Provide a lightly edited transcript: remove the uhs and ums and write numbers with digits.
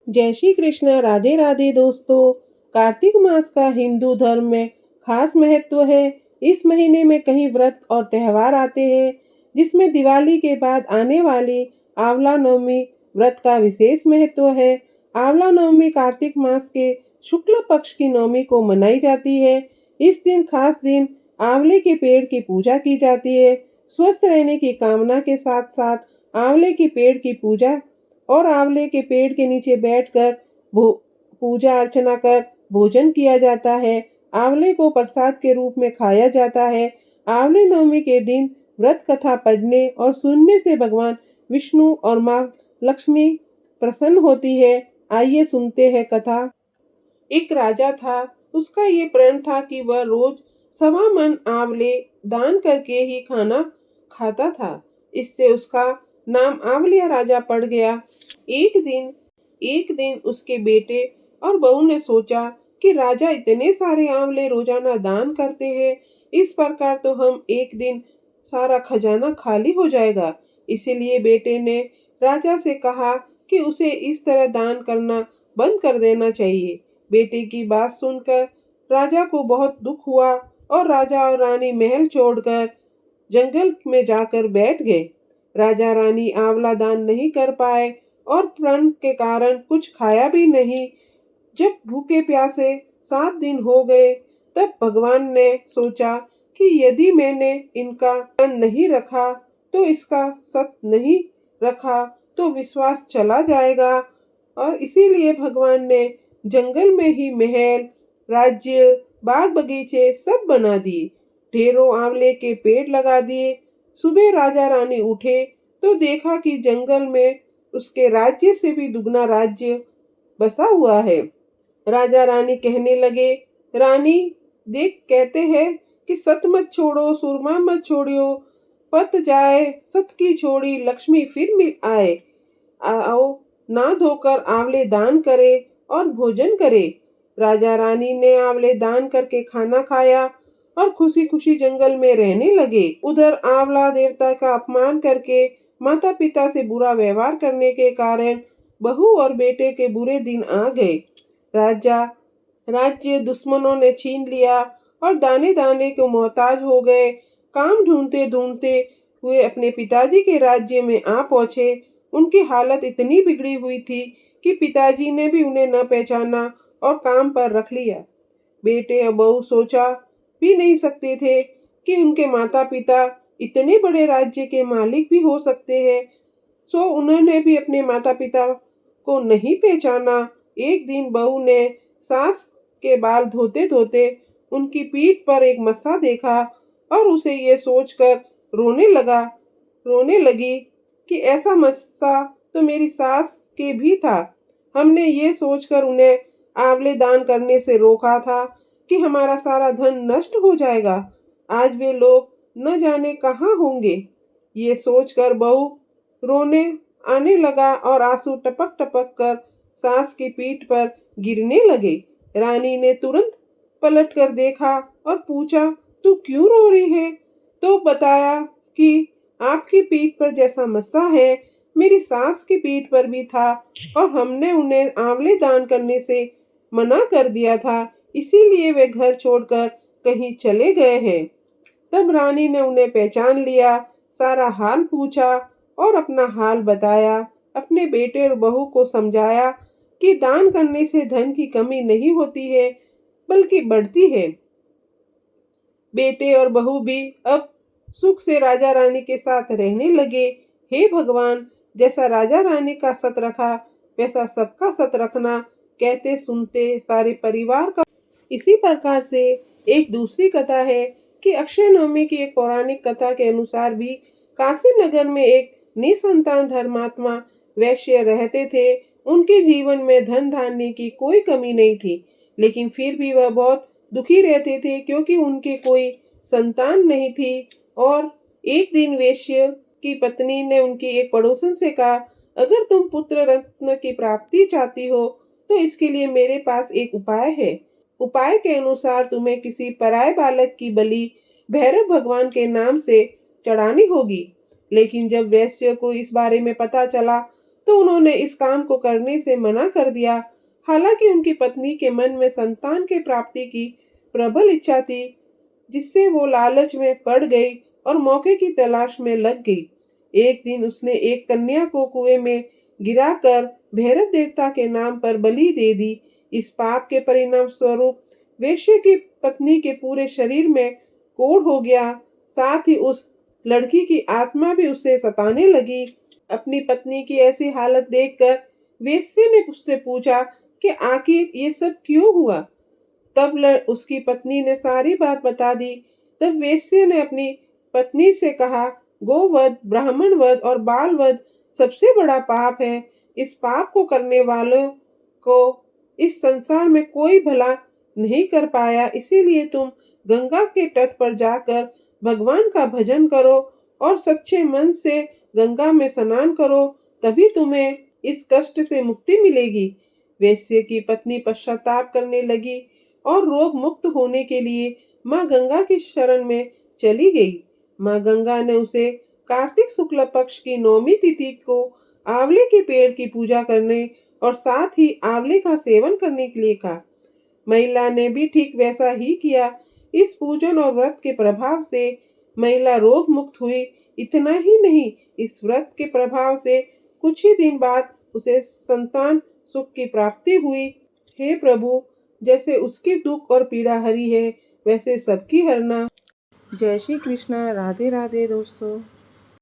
जय श्री कृष्ण। राधे राधे दोस्तों। कार्तिक मास का हिंदू धर्म में खास महत्व है। इस महीने में कई व्रत और त्योहार आते हैं, जिसमें दिवाली के बाद आने वाली आंवला नवमी व्रत का विशेष महत्व है। आंवला नवमी कार्तिक मास के शुक्ल पक्ष की नवमी को मनाई जाती है। इस दिन खास दिन आंवले के पेड़ की पूजा की जाती है। स्वस्थ रहने की कामना के साथ साथ आंवले के पेड़ की पूजा और आंवले के पेड़ के नीचे बैठकर पूजा अर्चना कर भोजन किया जाता है। आंवले को प्रसाद के रूप में खाया जाता है। आंवले नवमी के दिन व्रत कथा पढ़ने और सुनने से भगवान विष्णु और माँ लक्ष्मी प्रसन्न होती है। आइए सुनते हैं कथा। एक राजा था। उसका ये प्रण था कि वह रोज 1.25 मन आंवले दान करके ही खाना खाता था। इससे उसका नाम आंवलिया राजा पड़ गया। एक दिन उसके बेटे और बहू ने सोचा कि राजा इतने सारे आंवले रोजाना दान करते हैं, इस प्रकार तो हम एक दिन सारा खजाना खाली हो जाएगा। इसीलिए बेटे ने राजा से कहा कि उसे इस तरह दान करना बंद कर देना चाहिए। बेटे की बात सुनकर राजा को बहुत दुख हुआ और राजा और रानी महल छोड़कर जंगल में जाकर बैठ गए। राजा रानी आंवला दान नहीं कर पाए और प्रण के कारण कुछ खाया भी नहीं। जब भूखे प्यासे 7 दिन हो गए, तब भगवान ने सोचा कि यदि मैंने इनका ध्यान नहीं रखा तो इसका सत नहीं रखा तो विश्वास चला जाएगा। और इसीलिए भगवान ने जंगल में ही महल, राज्य, बाग बगीचे सब बना दिए। ढेरों आंवले के पेड़ लगा दिए। सुबह राजा रानी उठे तो देखा कि जंगल में उसके राज्य से भी दुगना राज्य बसा हुआ है। राजा रानी कहने लगे, रानी देख, कहते हैं कि सत मत छोड़ो, सुरमा मत छोड़ियो, पत जाए सत की छोड़ी, लक्ष्मी फिर मिल आए। आओ ना धोकर आंवले दान करे और भोजन करे। राजा रानी ने आंवले दान करके खाना खाया और खुशी खुशी जंगल में रहने लगे। उधर आंवला देवता का अपमान करके माता पिता से बुरा व्यवहार करने के कारण बहू और बेटे के बुरे दिन आ गए। राजा राज्य दुश्मनों ने छीन लिया और दाने दाने को मोहताज हो गए। काम ढूंढते ढूंढते हुए अपने पिताजी के राज्य में आ पहुंचे। उनकी हालत इतनी बिगड़ी हुई थी कि पिताजी ने भी उन्हें न पहचाना और काम पर रख लिया। बेटे और बहू सोचा भी नहीं सकते थे कि उनके माता पिता इतने बड़े राज्य के मालिक भी हो सकते हैं। सो उन्होंने भी अपने माता पिता को नहीं पहचाना। एक दिन बहू ने सास के बाल धोते धोते उनकी पीठ पर एक मस्सा देखा और उसे ये सोचकर रोने लगी कि ऐसा मस्सा तो मेरी सास के भी था। हमने ये सोचकर उन्हें आंवले दान करने से रोका था कि हमारा सारा धन नष्ट हो जाएगा। आज वे लोग न जाने कहाँ होंगे। ये सोचकर बहू रोने आने लगा और आंसू टपक टपक कर सास की पीठ पर गिरने लगे। रानी ने तुरंत पलट कर देखा और पूछा, तू क्यों रो रही है? तो बताया कि आपकी पीठ पर जैसा मस्सा है मेरी सास की पीठ पर भी था और हमने उन्हें आंवले दान करने से मना कर दिया था, इसीलिए वे घर छोड़कर कहीं चले गए हैं। तब रानी ने उन्हें पहचान लिया, सारा हाल पूछा और अपना हाल बताया। अपने बेटे और बहू को समझाया कि दान करने से धन की कमी नहीं होती है बल्कि बढ़ती है। बेटे और बहू भी अब सुख से राजा रानी के साथ रहने लगे। हे भगवान, जैसा राजा रानी का सत रखा वैसा सबका सत रखना। कहते सुनते सारे परिवार का। इसी प्रकार से एक दूसरी कथा है कि अक्षय नवमी की एक पौराणिक कथा के अनुसार भी काशी नगर में एक निसंतान धर्मात्मा वैश्य रहते थे। उनके जीवन में धन धान्य की कोई कमी नहीं थी, लेकिन फिर भी वह बहुत दुखी रहते थे क्योंकि उनके कोई संतान नहीं थी। और एक दिन वैश्य की पत्नी ने उनकी एक पड़ोसन से कहा, अगर तुम पुत्र रत्न की प्राप्ति चाहती हो तो इसके लिए मेरे पास एक उपाय है। उपाय के अनुसार तुम्हें किसी पराये बालक की बलि भैरव भगवान के नाम से चढ़ानी होगी। लेकिन जब वैश्य को इस बारे में पता चला तो उन्होंने इस काम को करने से मना कर दिया। हालांकि उनकी पत्नी के मन में संतान के प्राप्ति की प्रबल इच्छा थी, जिससे वो लालच में पड़ गई और मौके की तलाश में लग गई। एक दिन उसने एक कन्या को कुएं में गिराकर भैरव देवता के नाम पर बलि दे दी। इस पाप के परिणाम स्वरूप वेश्या की पत्नी के पूरे शरीर में कोढ़ हो गया। साथ ही उस लड़की की आत्मा भी उसे सताने लगी। अपनी पत्नी की ऐसी हालत देखकर वेश्या ने उससे पूछा कि आखिर ये सब क्यों हुआ। तब उसकी पत्नी ने सारी बात बता दी। तब वेश्या ने अपनी पत्नी से कहा, गोवध, ब्राह्मण वध और बाल वध सबसे बड़ा पाप है। इस पाप को करने वालों को इस संसार में कोई भला नहीं कर पाया। इसीलिए तुम गंगा के तट पर जाकर भगवान का भजन करो और सच्चे मन से गंगा में स्नान करो, तभी तुम्हें इस कष्ट से मुक्ति मिलेगी। वेश्या की पत्नी पश्चाताप करने लगी और रोग मुक्त होने के लिए माँ गंगा की शरण में चली गई। माँ गंगा ने उसे कार्तिक शुक्ल पक्ष की 9वीं तिथि को आंवले के पेड़ की पूजा करने और साथ ही आंवले का सेवन करने के लिए कहा। महिला ने भी ठीक वैसा ही किया। इस पूजन और व्रत के प्रभाव से महिला रोग मुक्त हुई। इतना ही नहीं, इस व्रत के प्रभाव से कुछ ही दिन बाद उसे संतान सुख की प्राप्ति हुई। हे प्रभु, जैसे उसके दुख और पीड़ा हरी है, वैसे सबकी हरना। जय श्री कृष्णा। राधे राधे दोस्तों।